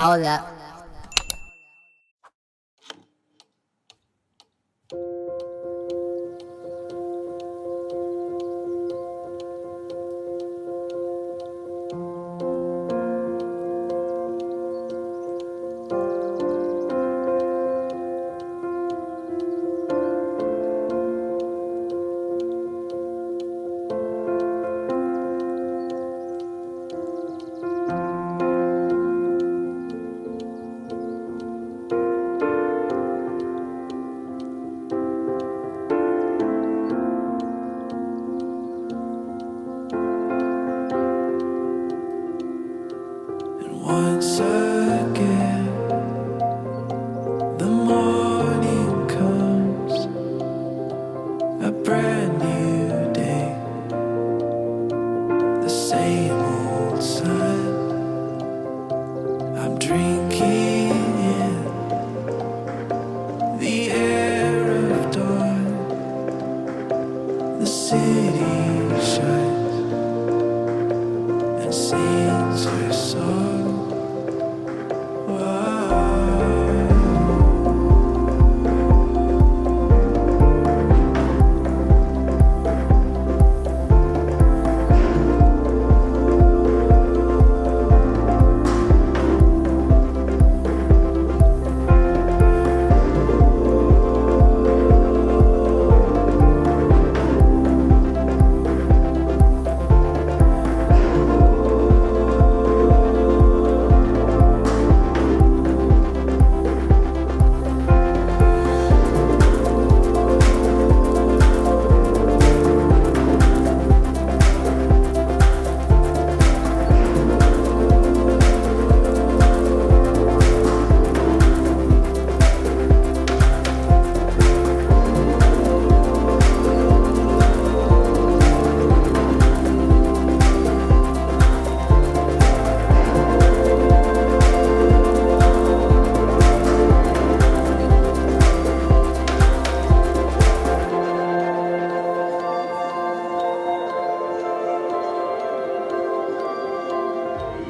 Hold up. Once again, the morning comes, a brand new day, the same old sun. I'm drinking in the air of dawn. The city shines and sings her song.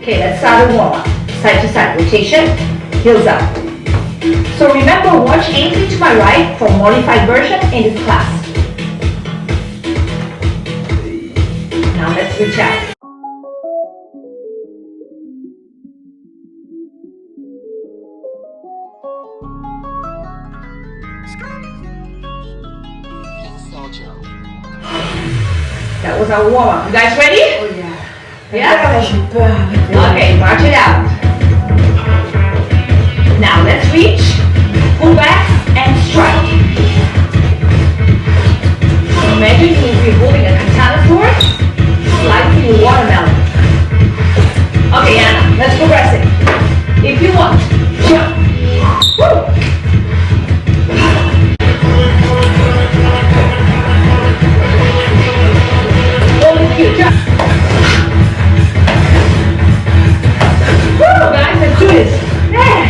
Okay, let's start a warm-up. Side to side rotation, heels up. So remember, watch Ainsley to my right for a modified version in this class. Now let's reach out. That was our warm-up. You guys ready? Oh yeah. Yeah? J'ai peur. Okay, march it out. Now let's reach, pull back, and strike. Imagine you will be holding a katana sword, slicing a watermelon. Okay, Anna, let's progress it. If you want, jump. Woo! Only few, jump. Woo, guys, let's do this. Yeah.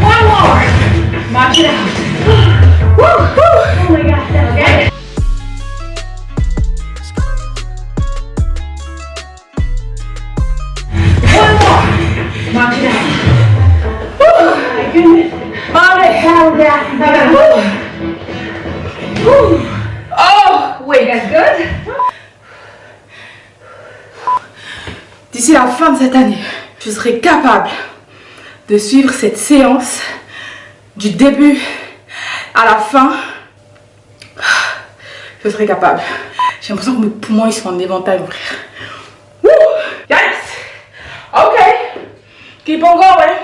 One more. March it out. Woo, woo. Oh my gosh, okay. One more. March it out. Oh my goodness. Oh, the hell, that. Woo. Oh, wait, that's good. D'ici la fin de cette année, je serai capable de suivre cette séance du début à la fin. Je serai capable. J'ai l'impression que mes poumons ils sont en éventail, mon frère. Woo! Yes! Okay. Keep on going.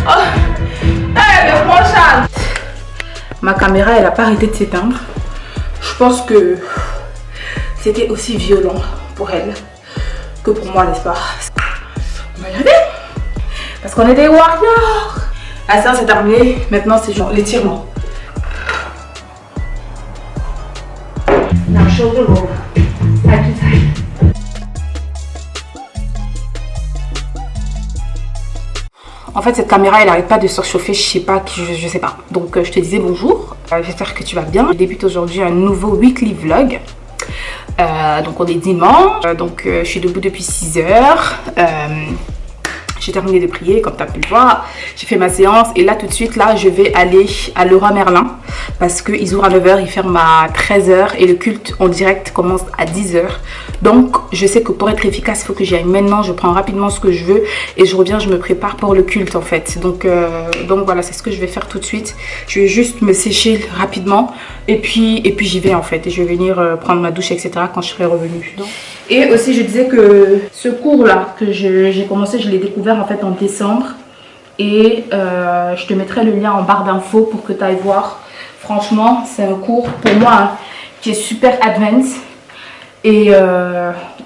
Oh! Hey, mais franchement, ma caméra elle a pas arrêté de s'éteindre. Je pense que c'était aussi violent pour elle que pour moi, n'est-ce pas? On va y arriver parce qu'on est des warriors. La séance est terminée, maintenant c'est genre l'étirement. Now shoulder roll, side to side. En fait, cette caméra, elle arrête pas de surchauffer, je sais pas, je sais pas. Donc, je te disais bonjour, j'espère que tu vas bien. Je débute aujourd'hui un nouveau weekly vlog. Donc on est dimanche, je suis debout depuis 6 heures. J'ai terminé de prier comme tu as pu le voir. J'ai fait ma séance et là tout de suite là je vais aller à Leroy Merlin parce qu'ils ouvrent à 9 h, ils ferment à 13 h et le culte en direct commence à 10 h. Donc je sais que pour être efficace il faut que j'y aille maintenant. Je prends rapidement ce que je veux et je reviens, je me prépare pour le culte en fait. Donc voilà, c'est ce que je vais faire tout de suite. Je vais juste me sécher rapidement et puis j'y vais en fait. Et je vais venir prendre ma douche etc. quand je serai revenue. Et aussi je disais que ce cours là que j'ai commencé, je l'ai découvert en fait en décembre et je te mettrai le lien en barre d'infos pour que tu ailles voir. Franchement c'est un cours pour moi hein, qui est super advanced et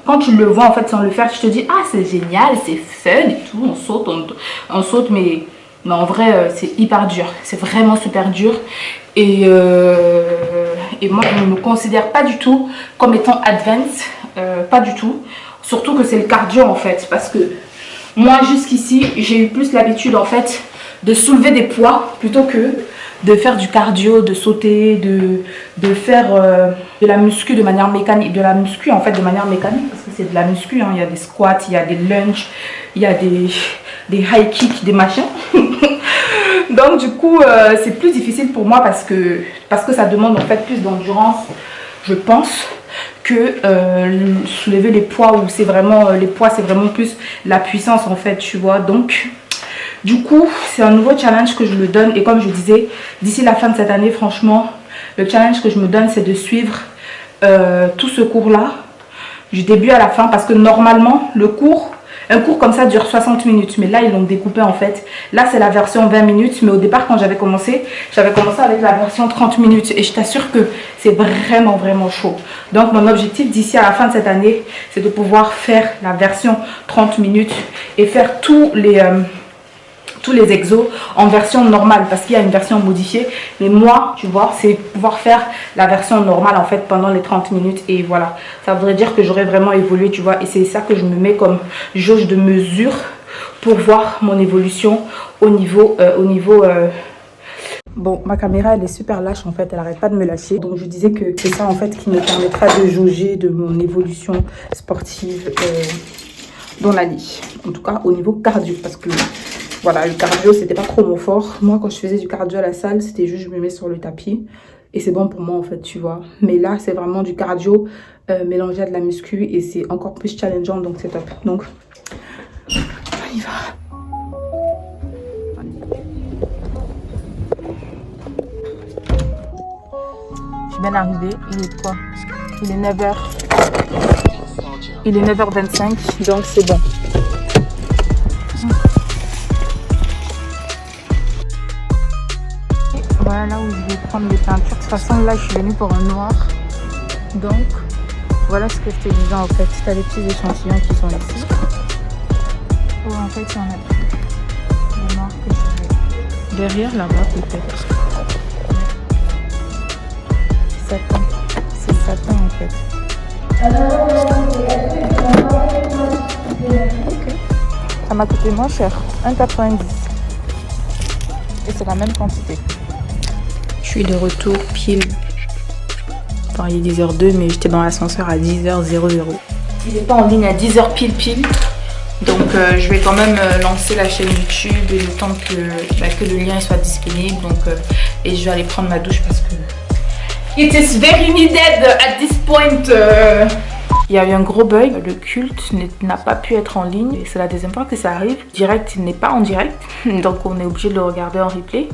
quand tu le vois en fait sans le faire tu te dis ah c'est génial, c'est fun et tout, on saute mais en vrai c'est hyper dur, c'est vraiment super dur et moi je ne me considère pas du tout comme étant advanced, pas du tout, surtout que c'est le cardio en fait parce que moi jusqu'ici j'ai eu plus l'habitude en fait de soulever des poids plutôt que de faire du cardio, de sauter, de faire de la muscu de manière mécanique, de la muscu en fait de manière mécanique parce que c'est de la muscu hein. Il y a des squats, il y a des lunges, il y a des high kicks, des machins. Donc du coup c'est plus difficile pour moi parce que ça demande en fait plus d'endurance je pense que soulever les poids où c'est vraiment les poids c'est vraiment plus la puissance en fait tu vois. Donc du coup c'est un nouveau challenge que je me donne et comme je disais d'ici la fin de cette année franchement le challenge que je me donne c'est de suivre tout ce cours là du début à la fin parce que normalement un cours comme ça dure 60 minutes mais là ils l'ont découpé en fait. Là c'est la version 20 minutes mais au départ quand j'avais commencé avec la version 30 minutes et je t'assure que c'est vraiment chaud. Donc mon objectif d'ici à la fin de cette année c'est de pouvoir faire la version 30 minutes et faire tous les exos en version normale parce qu'il y a une version modifiée mais moi tu vois c'est pouvoir faire la version normale en fait pendant les 30 minutes et voilà ça voudrait dire que j'aurais vraiment évolué tu vois et c'est ça que je me mets comme jauge de mesure pour voir mon évolution au niveau Bon, ma caméra elle est super lâche en fait, elle arrête pas de me lâcher. Donc je disais que c'est ça en fait qui me permettra de jauger de mon évolution sportive dans l'année. En tout cas au niveau cardio parce que voilà, le cardio, c'était pas trop mon fort. Moi, quand je faisais du cardio à la salle, c'était juste je me mets sur le tapis. Et c'est bon pour moi, en fait, tu vois. Mais là, c'est vraiment du cardio mélangé à de la muscu. Et c'est encore plus challengeant, donc c'est top. Donc, on y va. Je suis bien arrivée. Il est quoi? Il est 9 h. Il est 9 h 25, donc c'est bon. Voilà là où je vais prendre les peintures. De toute façon là je suis venue pour un noir. Donc voilà ce que je te disais en fait. Tu as les petits échantillons qui sont ici. Oh en fait il y en a plus. Le noir que je vais. Derrière là-bas peut-être. Satin. C'est satin en fait. Ok. Ça m'a coûté moins cher. 1,90. Et c'est la même quantité. Je suis de retour pile. Enfin, il est 10h02, mais j'étais dans l'ascenseur à 10h00. Il n'est pas en ligne à 10h pile. Donc, je vais quand même lancer la chaîne YouTube et le temps que le lien soit disponible. Donc, et je vais aller prendre ma douche parce que it is very needed at this point. Il y a eu un gros bug. Le culte n'a pas pu être en ligne. C'est la deuxième fois que ça arrive. Direct, il n'est pas en direct. Donc, on est obligé de le regarder en replay.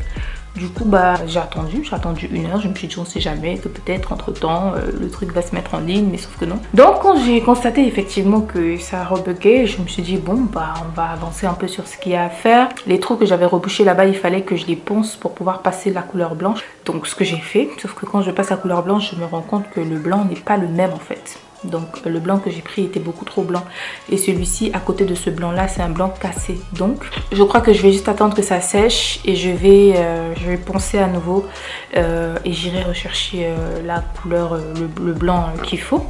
Du coup j'ai attendu 1 heure, je me suis dit on sait jamais que peut-être entre temps le truc va se mettre en ligne mais sauf que non. Donc quand j'ai constaté effectivement que ça rebuguait, je me suis dit bon on va avancer un peu sur ce qu'il y a à faire. Les trous que j'avais rebouchés là-bas il fallait que je les ponce pour pouvoir passer la couleur blanche. Donc ce que j'ai fait, sauf que quand je passe la couleur blanche je me rends compte que le blanc n'est pas le même en fait. Donc le blanc que j'ai pris était beaucoup trop blanc et celui-ci à côté de ce blanc là c'est un blanc cassé. Donc je crois que je vais juste attendre que ça sèche et je vais poncer à nouveau et j'irai rechercher la couleur, le blanc qu'il faut.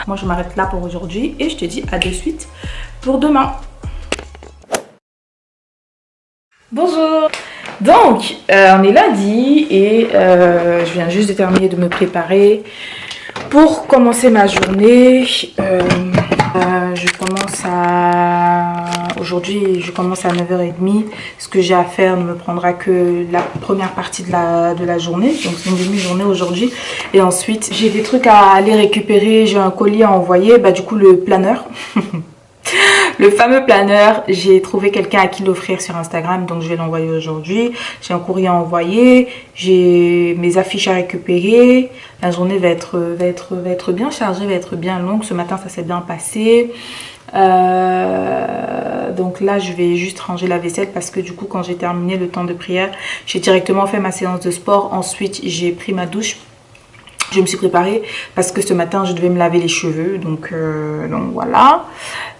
Moi je m'arrête là pour aujourd'hui et je te dis à de suite pour demain. Bonjour. Donc on est lundi et je viens juste de terminer de me préparer. Pour commencer ma journée, aujourd'hui je commence à 9h30. Ce que j'ai à faire ne me prendra que la première partie de la journée. Donc c'est une demi-journée aujourd'hui. Et ensuite j'ai des trucs à aller récupérer. J'ai un colis à envoyer. Du coup le planeur. Le fameux planeur, j'ai trouvé quelqu'un à qui l'offrir sur Instagram, donc je vais l'envoyer aujourd'hui. J'ai un courrier à envoyer, j'ai mes affiches à récupérer. La journée va être bien chargée, va être bien longue. Ce matin, ça s'est bien passé. Donc là, je vais juste ranger la vaisselle parce que du coup, quand j'ai terminé le temps de prière, j'ai directement fait ma séance de sport. Ensuite, j'ai pris ma douche. Je me suis préparée parce que ce matin je devais me laver les cheveux, donc voilà.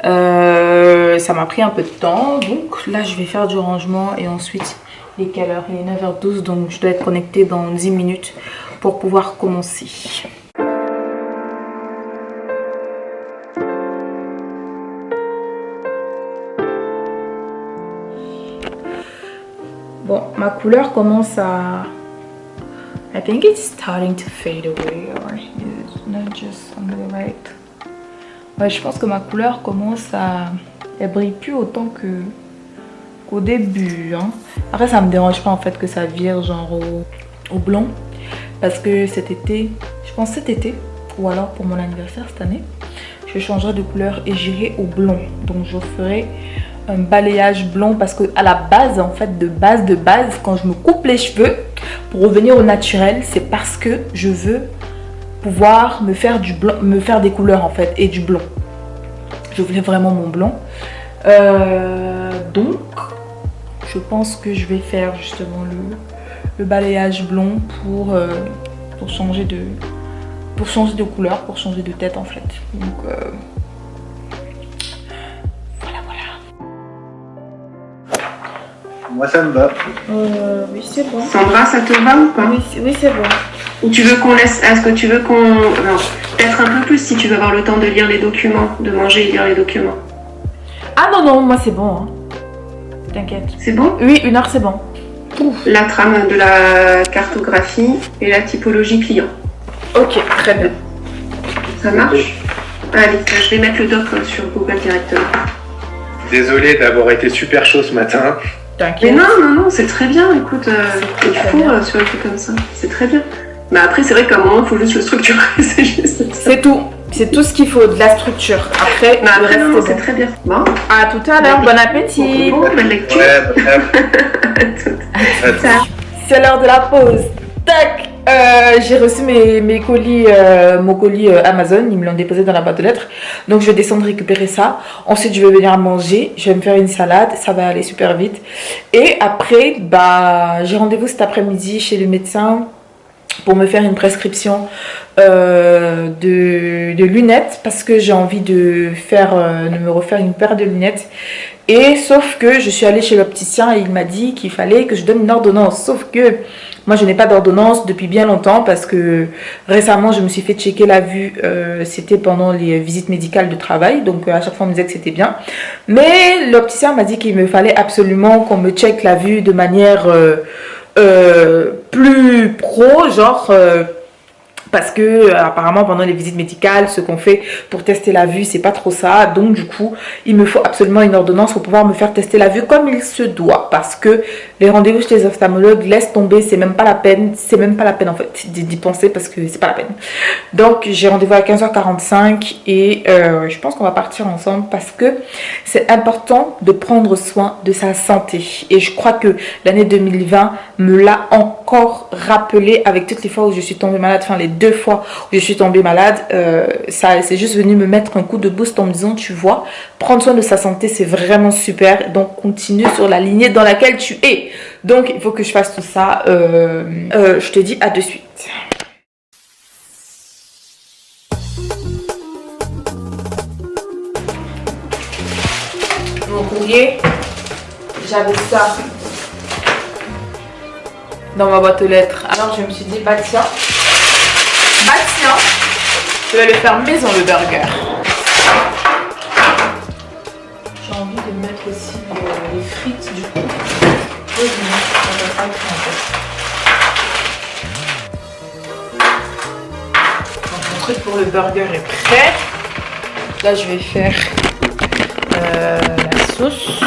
Ça m'a pris un peu de temps, donc là je vais faire du rangement et ensuite il est quelle heure? Il est 9h12, donc je dois être connectée dans 10 minutes pour pouvoir commencer. Bon, ma couleur commence à... I think it's starting to fade away, or it's not just on the right. Ouais, je pense que ma couleur commence à... Elle brille plus autant qu'au début. Hein. Après, ça me dérange pas en fait que ça vire genre au blond. Parce que cet été, je pense cet été, ou alors pour mon anniversaire cette année, je changerai de couleur et j'irai au blond. Donc je ferai un balayage blond parce que à la base, en fait, de base, quand je me coupe les cheveux, pour revenir au naturel, c'est parce que je veux pouvoir me faire du blanc, me faire des couleurs en fait et du blond. Je voulais vraiment mon blond. Donc, je pense que je vais faire justement le balayage blond pour changer de couleur, pour changer de tête en fait. Donc, voilà. Moi ça me va. Oui, c'est bon. Sandra, ça te va ou pas? Oui, c'est bon. Ou tu veux qu'on laisse... Est-ce que tu veux qu'on... Non, peut-être un peu plus si tu veux avoir le temps de lire les documents, de manger et lire les documents. Ah non, moi c'est bon. Hein. T'inquiète. C'est bon? Oui, 1 heure c'est bon. La trame de la cartographie et la typologie client. Ok, très bien. Ça marche? Allez, je vais mettre le doc sur Google directement. Désolé d'avoir été super chaud ce matin. Mais T'inquiète. non, c'est très bien. Écoute, il faut sur un truc comme ça. C'est très bien. Mais après, c'est vrai qu'à un moment, il faut juste le structurer. C'est juste ça. C'est tout. C'est tout ce qu'il faut, de la structure. Après, Mais le après, reste non, c'est c'est bon. très bien. Bon. À tout à l'heure, bon appétit. Bon, bonne lecture. Ouais, Ça. C'est l'heure de la pause. Tac. J'ai reçu mes colis, mon colis Amazon. Ils me l'ont déposé dans la boîte de lettres. Donc je vais descendre récupérer ça. Ensuite je vais venir manger. Je vais me faire une salade. Ça va aller super vite. Et après, j'ai rendez-vous cet après-midi chez le médecin pour me faire une prescription de lunettes parce que j'ai envie de me refaire une paire de lunettes. Et sauf que je suis allée chez l'opticien et il m'a dit qu'il fallait que je donne une ordonnance. Sauf que moi je n'ai pas d'ordonnance depuis bien longtemps parce que récemment je me suis fait checker la vue. C'était pendant les visites médicales de travail. Donc à chaque fois on me disait que c'était bien. Mais l'opticien m'a dit qu'il me fallait absolument qu'on me check la vue de manière plus pro, genre... parce que apparemment pendant les visites médicales, ce qu'on fait pour tester la vue, c'est pas trop ça. Donc du coup, il me faut absolument une ordonnance pour pouvoir me faire tester la vue comme il se doit. Parce que les rendez-vous chez les ophtalmologues, laisse tomber, c'est même pas la peine. C'est même pas la peine en fait d'y penser parce que c'est pas la peine. Donc j'ai rendez-vous à 15h45 et je pense qu'on va partir ensemble parce que c'est important de prendre soin de sa santé. Et je crois que l'année 2020 me l'a encore rappelé avec toutes les fois où je suis tombée malade, enfin les 2 fois où je suis tombée malade, ça c'est juste venu me mettre un coup de boost en me disant tu vois, prendre soin de sa santé c'est vraiment super, donc continue sur la lignée dans laquelle tu es. Donc il faut que je fasse tout ça. Je te dis à de suite. Mon courrier, j'avais ça dans ma boîte aux lettres. Alors je me suis dit tiens, je vais le faire maison le burger. J'ai envie de mettre aussi les frites du coup. truc pour le burger est prêt. Là, je vais faire la sauce.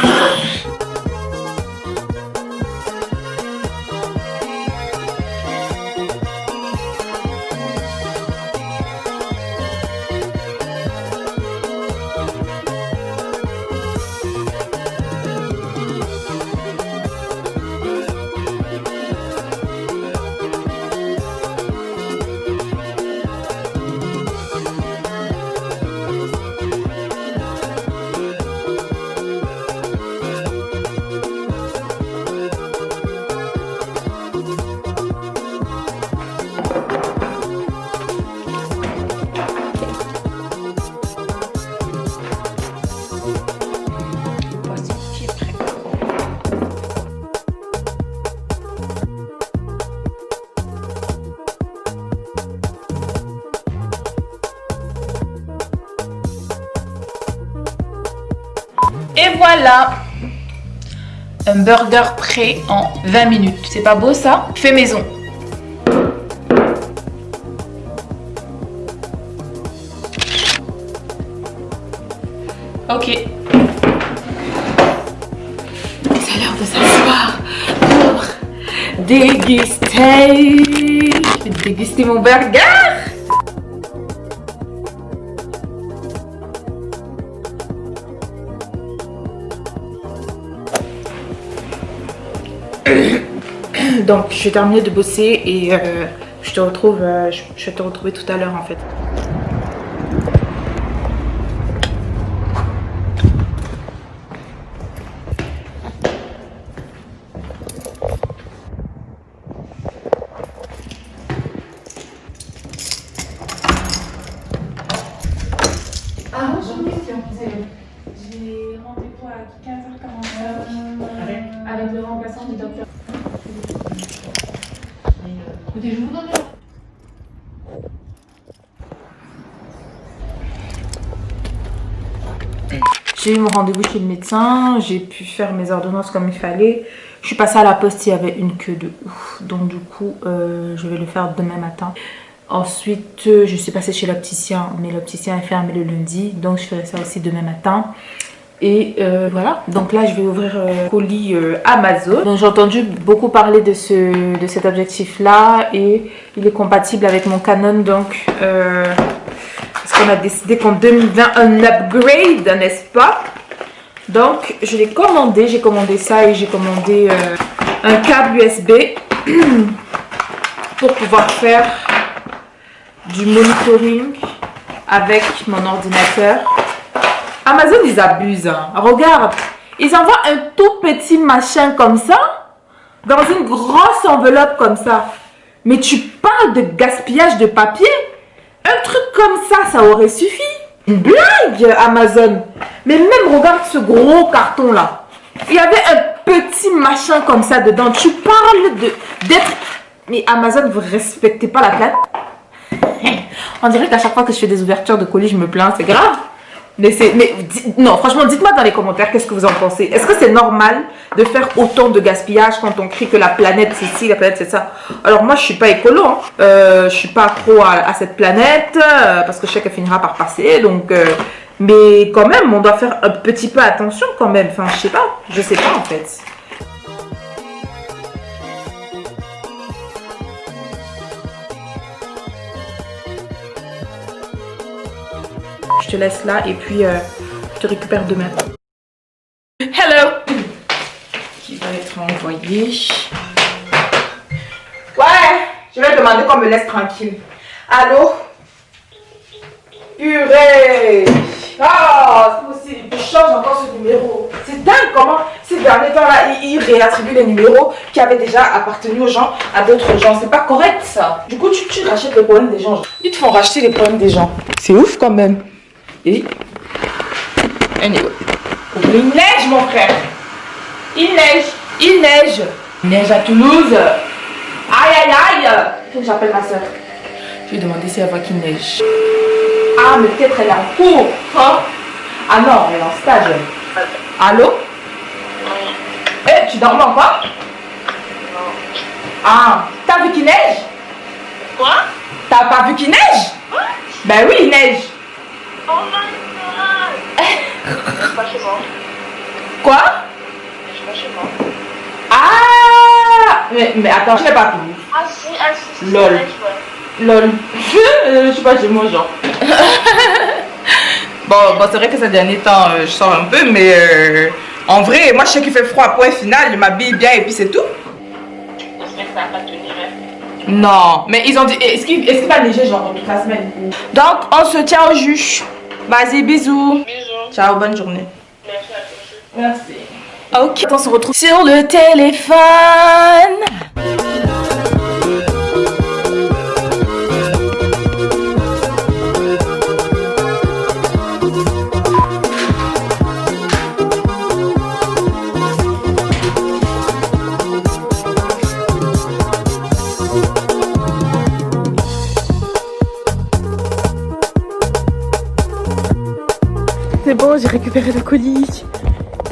Et voilà, un burger prêt en 20 minutes. C'est pas beau ça? Fait maison. Ok. C'est l'heure de s'asseoir pour déguster. Je vais déguster mon burger. Donc je vais terminer de bosser et je te retrouve, je vais te retrouver tout à l'heure en fait. Ah, j'ai une question. J'ai rendez-vous à 15h40 avec le remplaçant du docteur. Écoutez, je vous donne. J'ai eu mon rendez-vous chez le médecin, j'ai pu faire mes ordonnances comme il fallait. Je suis passée à la poste, il y avait une queue de ouf. Donc du coup, je vais le faire demain matin. Ensuite, je suis passée chez l'opticien, mais l'opticien est fermé le lundi. Donc je ferai ça aussi demain matin. Et voilà, donc là je vais ouvrir colis Amazon. Donc j'ai entendu beaucoup parler de cet objectif là et il est compatible avec mon Canon, donc parce qu'on a décidé qu'en 2020 un upgrade, n'est-ce pas? Donc je l'ai commandé, j'ai commandé ça et j'ai commandé un câble USB pour pouvoir faire du monitoring avec mon ordinateur. Amazon, ils abusent. Hein. Regarde, ils envoient un tout petit machin comme ça dans une grosse enveloppe comme ça. Mais tu parles de gaspillage de papier? Un truc comme ça aurait suffi. Une blague, Amazon. Mais même, regarde ce gros carton là. Il y avait un petit machin comme ça dedans. Tu parles d'être... Mais Amazon, vous respectez pas la planète? On dirait qu'à chaque fois que je fais des ouvertures de colis, je me plains. C'est grave. Non, franchement, dites-moi dans les commentaires qu'est-ce que vous en pensez. Est-ce que c'est normal de faire autant de gaspillage quand on crie que la planète c'est ci, la planète c'est ça? Alors moi, je suis pas écolo, hein. Je suis pas accro à cette planète parce que je sais qu'elle finira par passer. Donc, mais quand même, on doit faire un petit peu attention quand même. Enfin, je sais pas en fait. Je te laisse là et puis je te récupère demain. Hello! Qui va être envoyé. Ouais! Je vais demander qu'on me laisse tranquille. Allô? Purée! Ah! C'est possible. Je change encore ce numéro. C'est dingue comment ces derniers temps-là, ils réattribuent les numéros qui avaient déjà appartenu aux gens à d'autres gens. C'est pas correct ça. Du coup, tu rachètes les problèmes des gens. Ils te font racheter les problèmes des gens. C'est ouf quand même. Et anyway. Il neige mon frère. Il neige. Il neige. Il neige à Toulouse. Aïe aïe aïe. Il faut que j'appelle ma soeur. Je vais demander si elle voit qu'il neige. Ah mais peut-être elle est en cours. Hein? Ah non, elle est en stage. Allô? Eh, tu dors encore? Ah, t'as vu qu'il neige? Quoi? T'as pas vu qu'il neige? Ouais, je Bah oui, neige. Oh my god! Je suis pas chez moi. Quoi? Je suis pas chez moi. Ah! Mais attends, je n'ai pas tout. Ah si, Lol. neige, ouais. Lol. Je suis pas chez moi, genre. Bon, c'est vrai que ces derniers temps, je sors un peu, mais en vrai, moi je sais qu'il fait froid, point final, je m'habille bien et puis c'est tout. J'espère que ça va pas tenir, hein. Non, mais ils ont dit, est-ce qu'il va neiger genre toute la semaine? Donc, on se tient au jus. Vas-y, bisous. Bisous. Ciao, bonne journée. Merci à toi aussi. Merci. Ok, on se retrouve sur le téléphone. C'est bon, j'ai récupéré le colis.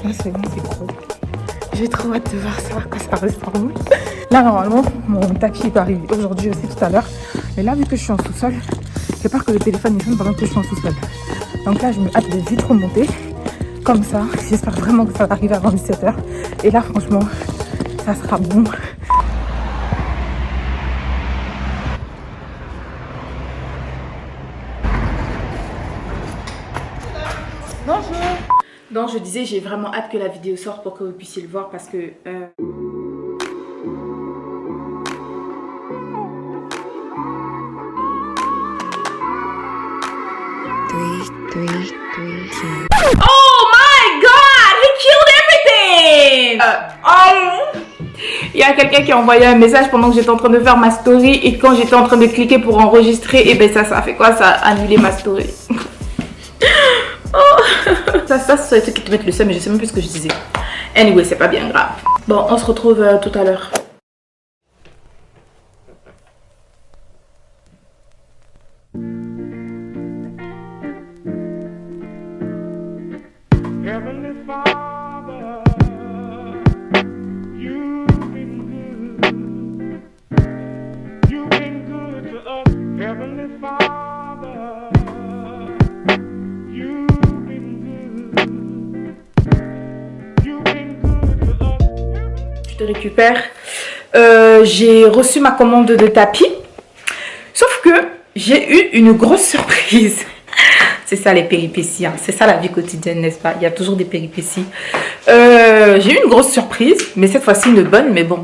Là, c'est bon, c'est gros. J'ai trop hâte de voir ça, à quoi ça ressemble. Là, normalement, mon tapis est arrivé aujourd'hui aussi, tout à l'heure. Mais là, vu que je suis en sous-sol, j'ai peur que le téléphone sonne pendant que je suis en sous-sol. Donc là, je me hâte de vite remonter. Comme ça, j'espère vraiment que ça va arriver avant 17h. Et là, franchement, ça sera bon. Bonjour. Donc je disais, j'ai vraiment hâte que la vidéo sorte pour que vous puissiez le voir parce que... Oh my god! He killed everything! Il y a quelqu'un qui a envoyé un message pendant que j'étais en train de faire ma story et quand j'étais en train de cliquer pour enregistrer, et ben ça a fait quoi? Ça a annulé ma story. Oh. Ça c'est les trucs qui te mettent le seum, mais je sais même plus ce que je disais. Anyway, c'est pas bien grave. Bon, on se retrouve tout à l'heure. Heavenly Father, you've been good. You've been good to us. Heavenly Father, you've been good. You've been good to us. Je te récupère. J'ai reçu ma commande de tapis. Sauf que j'ai eu une grosse surprise. C'est ça les péripéties, hein. C'est ça la vie quotidienne, n'est-ce pas? Il y a toujours des péripéties. J'ai eu une grosse surprise, mais cette fois-ci une bonne. Mais bon,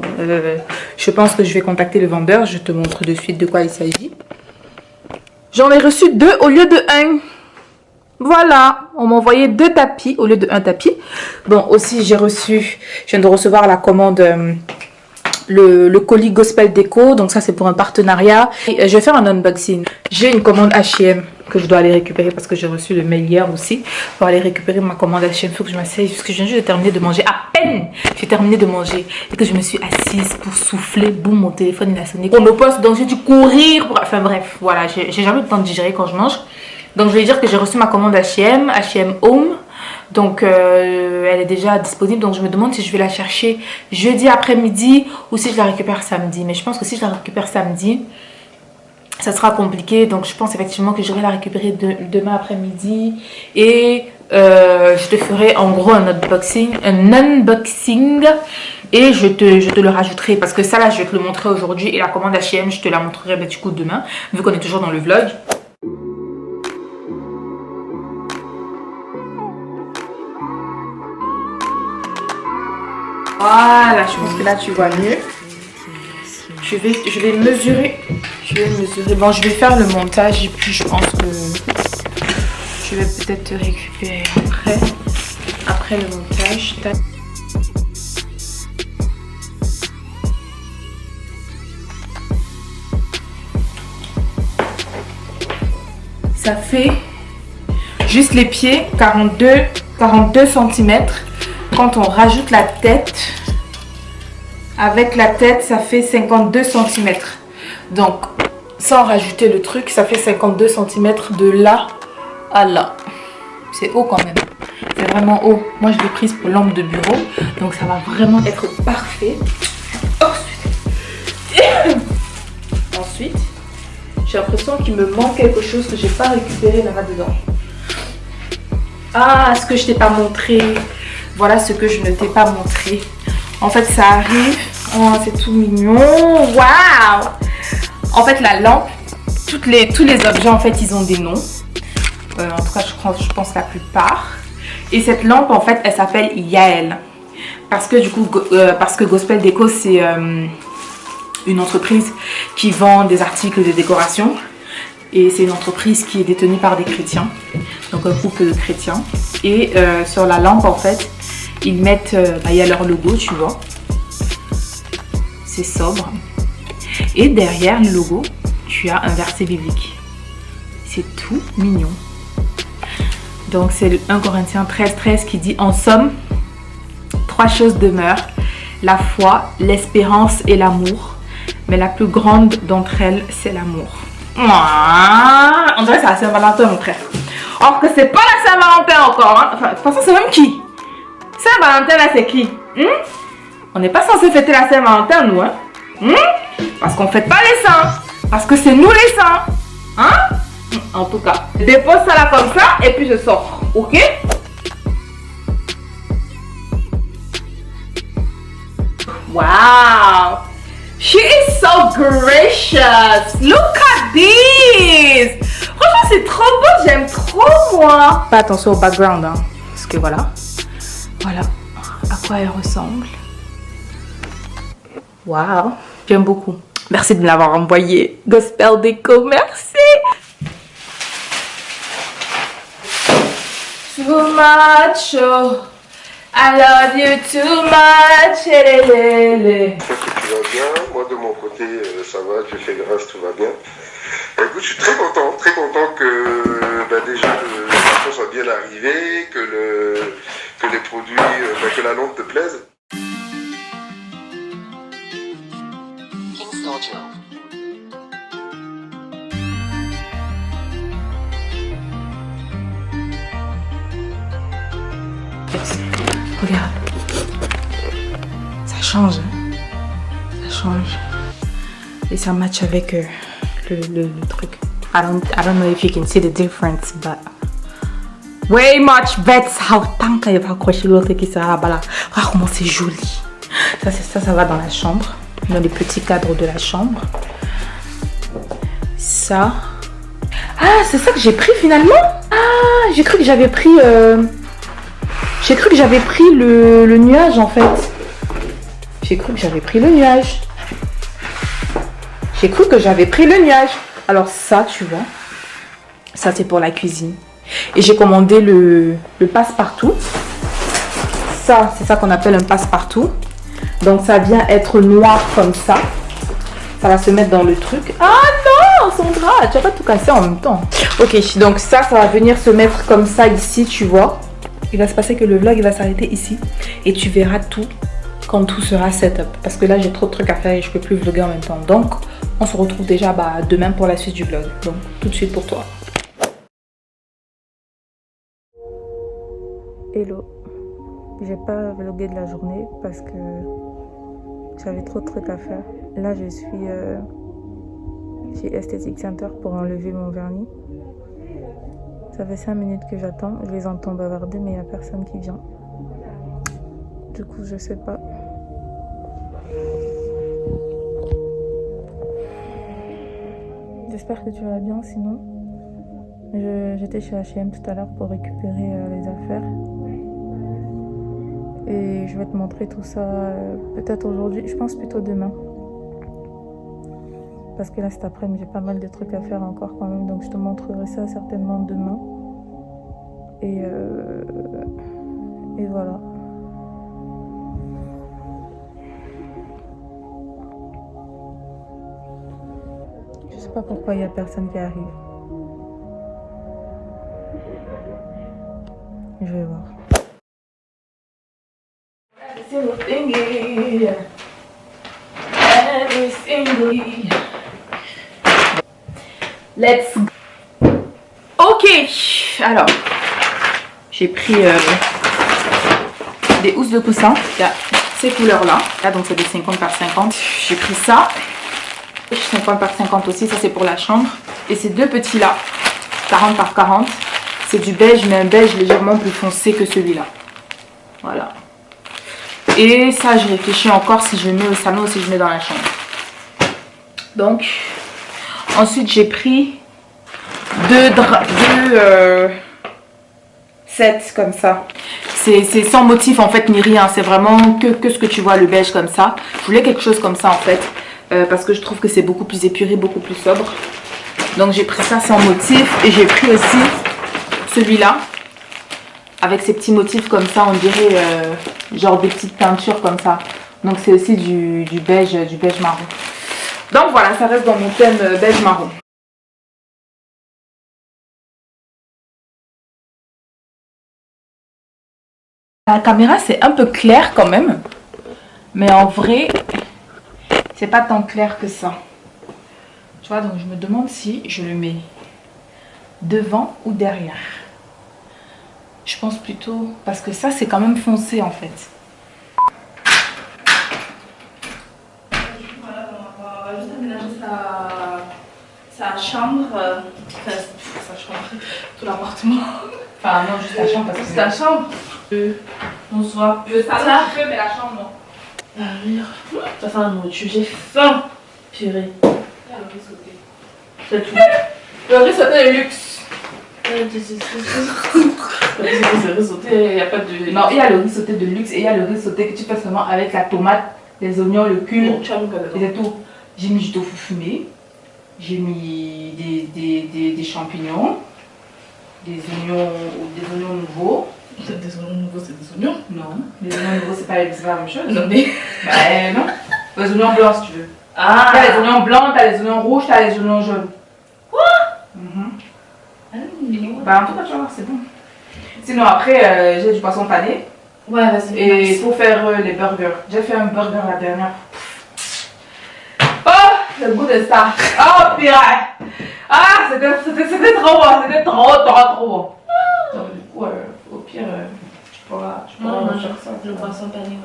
je pense que je vais contacter le vendeur. Je te montre de suite de quoi il s'agit. J'en ai reçu 2 au lieu de 1. Voilà, on m'a envoyé 2 tapis au lieu de 1 tapis. Bon, aussi j'ai reçu, je viens de recevoir la commande... Le colis Gospel Déco, donc ça c'est pour un partenariat. Et je vais faire un unboxing. J'ai une commande H&M que je dois aller récupérer parce que j'ai reçu le mail hier aussi. Pour aller récupérer ma commande H&M, il faut que je m'asseye parce que je viens juste de terminer de manger. À peine j'ai terminé de manger et que je me suis assise pour souffler. Boum, mon téléphone il a sonné. On me poste donc j'ai dû courir pour... Enfin bref, voilà, j'ai jamais le temps de digérer quand je mange. Donc je vais dire que j'ai reçu ma commande H&M Home. Donc elle est déjà disponible, donc je me demande si je vais la chercher jeudi après-midi ou si je la récupère samedi. Mais je pense que si je la récupère samedi, ça sera compliqué. Donc je pense effectivement que je vais la récupérer demain après-midi. Et je te ferai en gros un unboxing et je te le rajouterai. Parce que ça là je vais te le montrer aujourd'hui. Et la commande H&M je te la montrerai du coup demain, vu qu'on est toujours dans le vlog. Voilà, je pense que là tu vois mieux. Je vais mesurer. Bon, je vais faire le montage et puis je pense que je vais peut-être te récupérer après le montage. Ça fait juste les pieds 42 cm. Quand on rajoute la tête, avec la tête, ça fait 52 cm. Donc, sans rajouter le truc, ça fait 52 cm de là à là. C'est haut quand même. C'est vraiment haut. Moi, je l'ai prise pour lampe de bureau. Donc, ça va vraiment être parfait. Ensuite, J'ai l'impression qu'il me manque quelque chose que j'ai pas récupéré là-bas dedans. Ah, ce que je t'ai pas montré. Voilà ce que je ne t'ai pas montré. En fait, ça arrive. Oh, c'est tout mignon. Waouh! En fait, la lampe, tous les objets, en fait, ils ont des noms. En tout cas, je pense la plupart. Et cette lampe, en fait, elle s'appelle Yael. Parce que du coup, parce que Gospel Déco, c'est une entreprise qui vend des articles de décoration. Et c'est une entreprise qui est détenue par des chrétiens. Donc un couple de chrétiens. Et sur la lampe, en fait, ils mettent, il y a leur logo, tu vois. C'est sobre. Et derrière le logo, tu as un verset biblique. C'est tout mignon. Donc c'est le 1 Corinthiens 13 qui dit: en somme, 3 choses demeurent, la foi, l'espérance et l'amour. Mais la plus grande d'entre elles, c'est l'amour. On dirait que c'est la Saint-Valentin, mon frère. Or que c'est pas la Saint-Valentin encore. Hein. Enfin, de toute façon, c'est même qui? Saint-Valentin, là, c'est qui? On n'est pas censé fêter la Saint-Valentin, nous. Hein? Parce qu'on fête pas les saints. Parce que c'est nous les saints. Hein? En tout cas, je dépose ça là comme ça et puis je sors. Ok? Wow! She is so gracious! Look at this! Franchement, c'est trop beau, j'aime trop moi! Pas attention au background, hein, parce que voilà. Voilà à quoi elle ressemble. Wow! J'aime beaucoup. Merci de me l'avoir envoyé. Gospel Déco, merci! Too much, oh. I love you too much. J'espère que tu vas bien. Moi, de mon côté, ça va. Dieu fait grâce, tout va bien. Écoute, je suis très content que déjà le chanson soit bien arrivé, que les produits, que la lampe te plaise. Regarde, ça change, hein? Ça change et ça match avec le truc. I don't know if you can see the difference, but way much better. How tant qu'elle va accrocher l'autre qui sera là-bas là. Ah, comment c'est joli. Ça va dans la chambre, dans les petits cadres de la chambre. Ça. Ah, c'est ça que j'ai pris finalement. Ah, j'ai cru que j'avais pris. J'ai cru que j'avais pris le nuage en fait. J'ai cru que j'avais pris le nuage. J'ai cru que j'avais pris le nuage. Alors ça, tu vois. Ça, c'est pour la cuisine. Et j'ai commandé le passe-partout. Ça, c'est ça qu'on appelle un passe-partout. Donc ça vient être noir comme ça. Ça va se mettre dans le truc. Ah non, Sandra, tu vas pas tout casser en même temps. Ok, donc ça va venir se mettre comme ça ici, tu vois. Il va se passer que le vlog il va s'arrêter ici et tu verras tout quand tout sera setup. Parce que là j'ai trop de trucs à faire et je peux plus vlogger en même temps. Donc on se retrouve déjà demain pour la suite du vlog. Donc tout de suite pour toi. Hello. J'ai pas vlogué de la journée parce que j'avais trop de trucs à faire. Là je suis chez Aesthetic Center pour enlever mon vernis. Ça fait 5 minutes que j'attends, je les entends bavarder mais il n'y a personne qui vient. Du coup je sais pas. J'espère que tu vas bien sinon. J'étais chez H&M tout à l'heure pour récupérer les affaires. Et je vais te montrer tout ça peut-être aujourd'hui, je pense plutôt demain. Parce que là cet après-midi j'ai pas mal de trucs à faire encore quand même, donc je te montrerai ça certainement demain. Et voilà. Je sais pas pourquoi il y a personne qui arrive. Je vais voir. Let's go. Ok, alors j'ai pris des housses de coussin. Il y a ces couleurs là, donc c'est des 50 par 50. J'ai pris ça. 50 par 50 aussi, ça c'est pour la chambre. Et ces deux petits là, 40 par 40, c'est du beige, mais un beige légèrement plus foncé que celui-là. Voilà. Et ça, je réfléchis encore si je mets au salon ou si je mets dans la chambre. Donc, ensuite j'ai pris deux sets comme ça. C'est sans motif en fait ni rien, c'est vraiment que ce que tu vois, le beige comme ça. Je voulais quelque chose comme ça en fait, parce que je trouve que c'est beaucoup plus épuré, beaucoup plus sobre. Donc j'ai pris ça sans motif et j'ai pris aussi celui-là avec ces petits motifs comme ça, on dirait genre des petites teintures comme ça. Donc c'est aussi du beige marron. Donc voilà, ça reste dans mon thème beige marron. La caméra c'est un peu clair quand même, mais en vrai c'est pas tant clair que ça. Tu vois, donc je me demande si je le mets devant ou derrière. Je pense plutôt, parce que ça c'est quand même foncé en fait. Voilà, on va juste aménager sa chambre, sa chambre, tout l'appartement. Enfin non, juste la chambre parce que c'est la chambre. On se voit plus tard. Tu peux, mais la chambre non. Ah oui, ça fait la nourriture, j'ai faim. Purée. Il y a le riz sauté. C'est tout. Le riz sauté de luxe. Le riz sauté, il n'y a pas de... Non, il y a le riz sauté de luxe et il y a le riz sauté que tu fais seulement avec la tomate, les oignons, le cul. Non, tu as mis quoi dedans? Et c'est tout. J'ai mis du tofu fumé. J'ai mis des champignons. Des oignons nouveaux. Des oignons nouveaux, c'est des oignons? Non, les oignons nouveaux, c'est pas la même chose. Non, mais... Bah non. Les oignons blancs si tu veux. Ah! T'as les oignons blancs, t'as les oignons rouges, t'as les oignons jaunes. Quoi? Bah en tout cas, tu vas voir, c'est bon. Sinon après, j'ai du poisson pané. Ouais, vas-y. Et pour faire les burgers. J'ai fait un burger la dernière. Oh, le goût de ça. Oh, pire. Ah, c'était trop bon. C'était trop bon. Donc, du coup, au pire, tu pourras faire ça. Le poisson pané,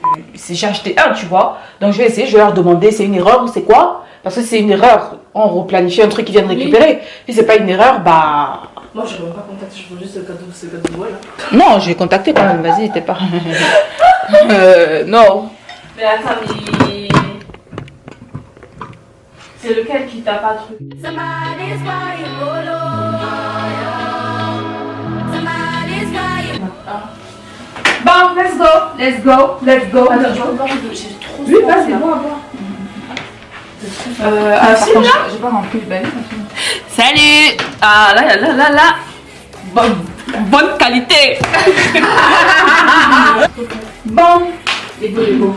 ouais. J'ai acheté un, tu vois. Donc, je vais essayer, je vais leur demander c'est une erreur ou c'est quoi. Parce que c'est une erreur, on replanifie un truc qu'ils viennent récupérer. Si c'est pas une erreur, bah... Moi, je ne vais même pas contacter, je veux juste ce cadeau de Noël. Non, j'ai contacté quand même, vas-y, t'es pas... non. Mais attends, mais... C'est lequel qui t'a pas truc? Somebody's buying polo. Somebody's buying. Bon, let's go. Attends, je peux boire un peu, j'ai trop Oui, vas-y, bois. si, là? J'ai pas rempli le bain. Salut! Ah là. Bonne qualité! Bon, les go.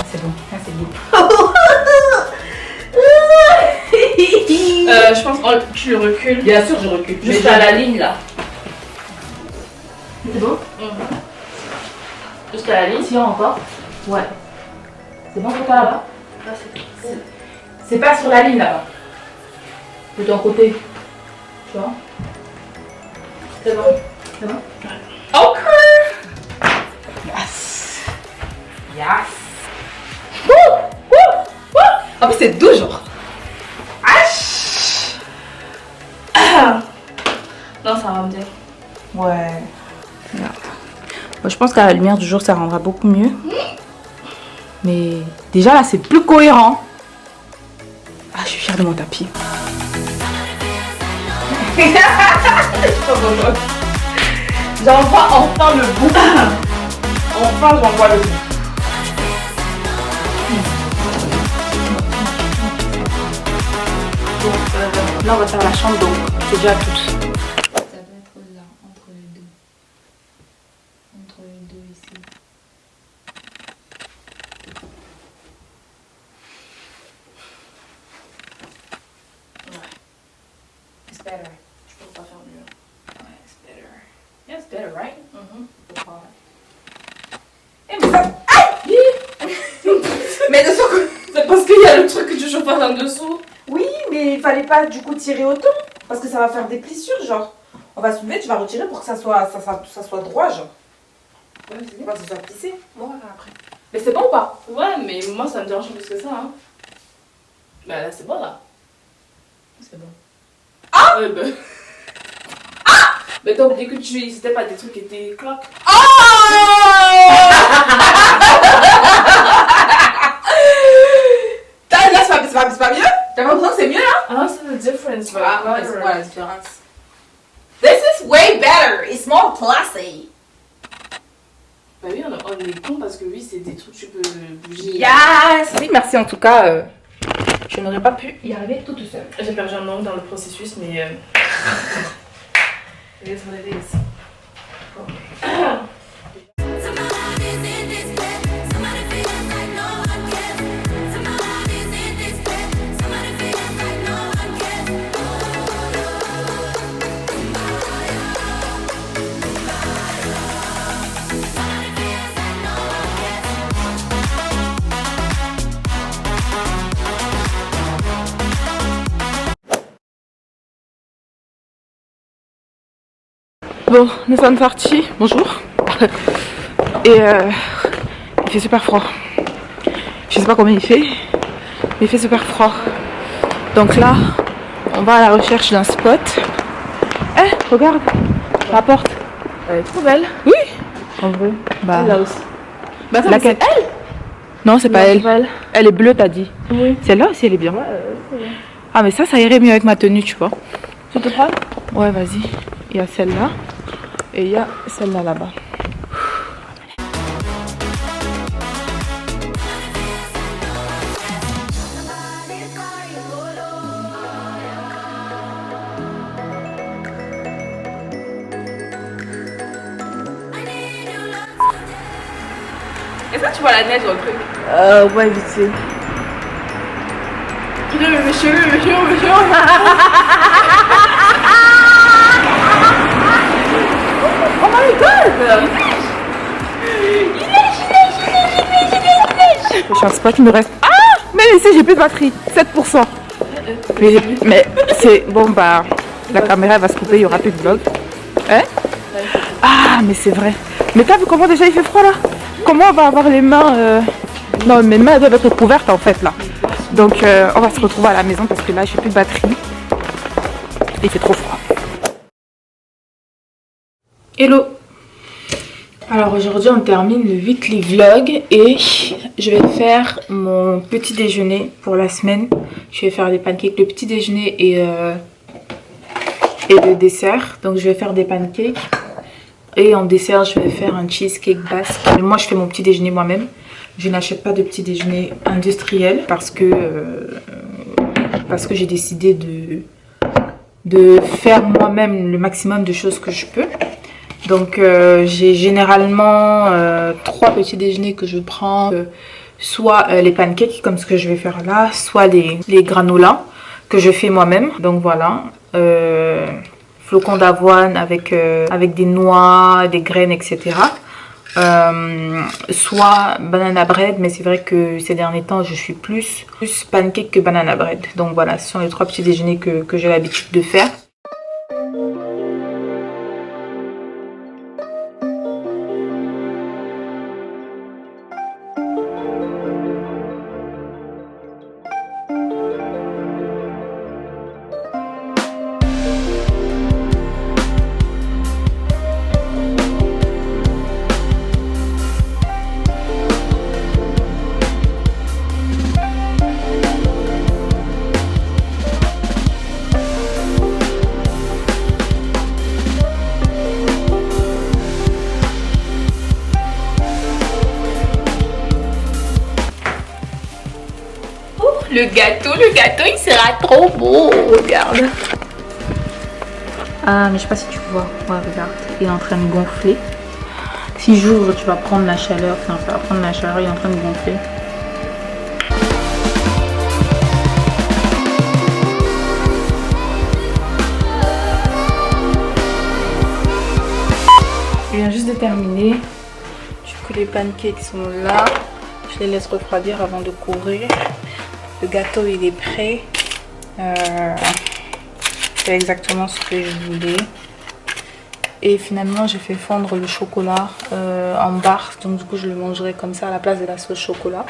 C'est bon, ça c'est bon. Je pense que tu le recules. Bien sûr, je recule. Juste à la ligne là. C'est bon? Juste à la ligne. Tiens encore. Ouais. C'est bon pour toi là-bas? C'est pas sur la ligne là-bas. De ton côté. Tu vois? C'est bon. C'est bon? Ok! Yes. En plus, c'est doux, genre. Non, ça va me dire. Ouais. Regarde. Bon, je pense qu'à la lumière du jour, ça rendra beaucoup mieux. Mais déjà, là, c'est plus cohérent. Ah, je suis fière de mon tapis. J'en vois enfin le bout. Enfin, j'en vois le bout. Donc, là, on va faire la chambre, donc c'est déjà tout. Ça doit être là, entre les deux. Entre les deux ici. Ouais. It's better. Je peux pas faire mieux. Ouais, it's better. Yeah, it's better, right? Mhm. Et mais ça... Aïe! Mais de c'est parce qu'il y a le truc que tu chauffes en dessous. Oui, mais il fallait pas du coup tirer autant. Parce que ça va faire des plissures, genre. On va soulever, tu vas retirer pour que ça soit droit, genre. Ouais, c'est Pour que ça soit plissé. bon après. Mais c'est bon ou pas? Ouais, mais moi ça me dérange plus que ça. Hein. Bah là, c'est bon là. C'est bon. Ah ouais, bah. Ah mais t'as oublié que c'était pas des trucs qui étaient cloques. Là, c'est pas mieux? T'as pas l'impression que c'est mieux là? Ah, c'est the difference. But Ouais, c'est quoi la différence? This is way better. It's more classy. Bah oui, on est con parce que oui, c'est des trucs que tu peux bouger. Yes! Oui, merci en tout cas. Je n'aurais pas pu y arriver toute seule. J'ai perdu un an dans le processus, mais. It is what it is. Somebody's in this bed. Somebody feels like no one cares. Somebody's in this bed. Somebody feels like no one cares. Somebody feels like no one cares. Bon, nous sommes partis, bonjour. Et il fait super froid. Je sais pas combien il fait, mais il fait super froid. Donc là, on va à la recherche d'un spot. Eh, regarde, la porte. Elle est trop belle. Oui, en vrai. Bah, Là aussi. Bah, ça, laquelle? c'est elle. Non, c'est pas elle. Elle. Elle est bleue, t'as dit. Oui. Celle-là aussi, elle est bien. Ah, mais ça irait mieux avec ma tenue, tu vois. Tu te prends? Ouais, vas-y. Il y a celle-là et il y a celle-là là-bas. Est-ce que tu vois la neige dans le truc? Ouais, vite fait. Monsieur. Oh my god! Je suis un spot, il me reste. Ah! Mais ici, j'ai plus de batterie. 7%. Mais c'est. Bon, bah. La caméra elle va se couper, il y aura plus de vlog. Hein? Ah, mais c'est vrai. Mais t'as vu comment déjà il fait froid là? Comment on va avoir les mains. Non, mes mains doivent être couvertes en fait là. Donc, on va se retrouver à la maison parce que là, j'ai plus de batterie. Et il fait trop froid. Hello! Alors aujourd'hui on termine le weekly vlog et je vais faire mon petit déjeuner pour la semaine. Je vais faire des pancakes, le petit déjeuner et le dessert. Donc je vais faire des pancakes et en dessert je vais faire un cheesecake basque. Moi je fais mon petit déjeuner moi-même. Je n'achète pas de petit déjeuner industriel parce que j'ai décidé de faire moi-même le maximum de choses que je peux. Donc j'ai généralement 3 petits déjeuners que je prends, soit les pancakes comme ce que je vais faire là, soit les granolas que je fais moi-même. Donc voilà, flocons d'avoine avec des noix, des graines, etc. Soit banana bread, mais c'est vrai que ces derniers temps je suis plus pancake que banana bread. Donc voilà, ce sont les 3 petits déjeuners que j'ai l'habitude de faire. Le gâteau, il sera trop beau, regarde. Ah, mais je sais pas si tu vois. Ouais, regarde, il est en train de gonfler. Si j'ouvre, tu vas prendre la chaleur. Enfin, tu vas prendre la chaleur, il est en train de gonfler. Je viens juste de terminer. Du coup, les pancakes sont là. Je Je les laisse refroidir avant de couvrir. Le gâteau il est prêt. C'est exactement ce que je voulais. Et finalement j'ai fait fondre le chocolat en barre. Donc du coup je le mangerai comme ça à la place de la sauce chocolat.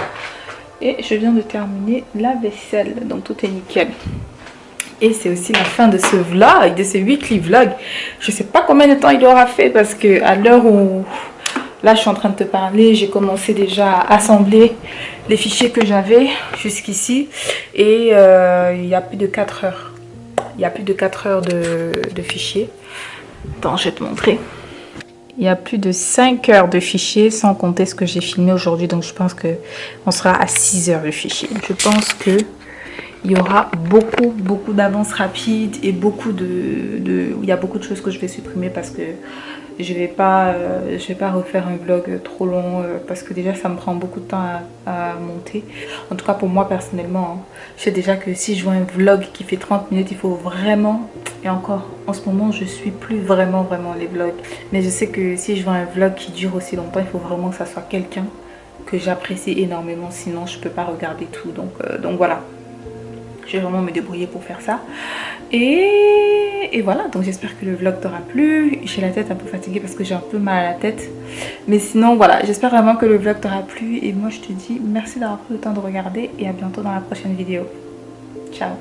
Et je viens de terminer la vaisselle. Donc tout est nickel. Et c'est aussi la fin de ce vlog, de ce weekly vlog. Je sais pas combien de temps il aura fait parce que à l'heure où là je suis en train de te parler, j'ai commencé déjà à assembler les fichiers que j'avais jusqu'ici. Et il y a plus de 4 heures. Il y a plus de 4 heures de fichiers. Attends, je vais te montrer. Il y a plus de 5 heures de fichiers sans compter ce que j'ai filmé aujourd'hui. Donc je pense qu'on sera à 6 heures de fichiers. Je pense que il y aura beaucoup d'avances rapides et il y a beaucoup de choses que je vais supprimer parce que je vais pas refaire un vlog trop long parce que déjà ça me prend beaucoup de temps à monter. En tout cas pour moi personnellement, hein, je sais déjà que si je vois un vlog qui fait 30 minutes, il faut vraiment, et encore en ce moment je suis plus vraiment les vlogs, mais je sais que si je vois un vlog qui dure aussi longtemps, il faut vraiment que ça soit quelqu'un que j'apprécie énormément, sinon je peux pas regarder tout. Donc voilà. Je vais vraiment me débrouiller pour faire ça. Et voilà, donc j'espère que le vlog t'aura plu. J'ai la tête un peu fatiguée parce que j'ai un peu mal à la tête. Mais sinon, voilà, j'espère vraiment que le vlog t'aura plu. Et moi, je te dis merci d'avoir pris le temps de regarder et à bientôt dans la prochaine vidéo. Ciao!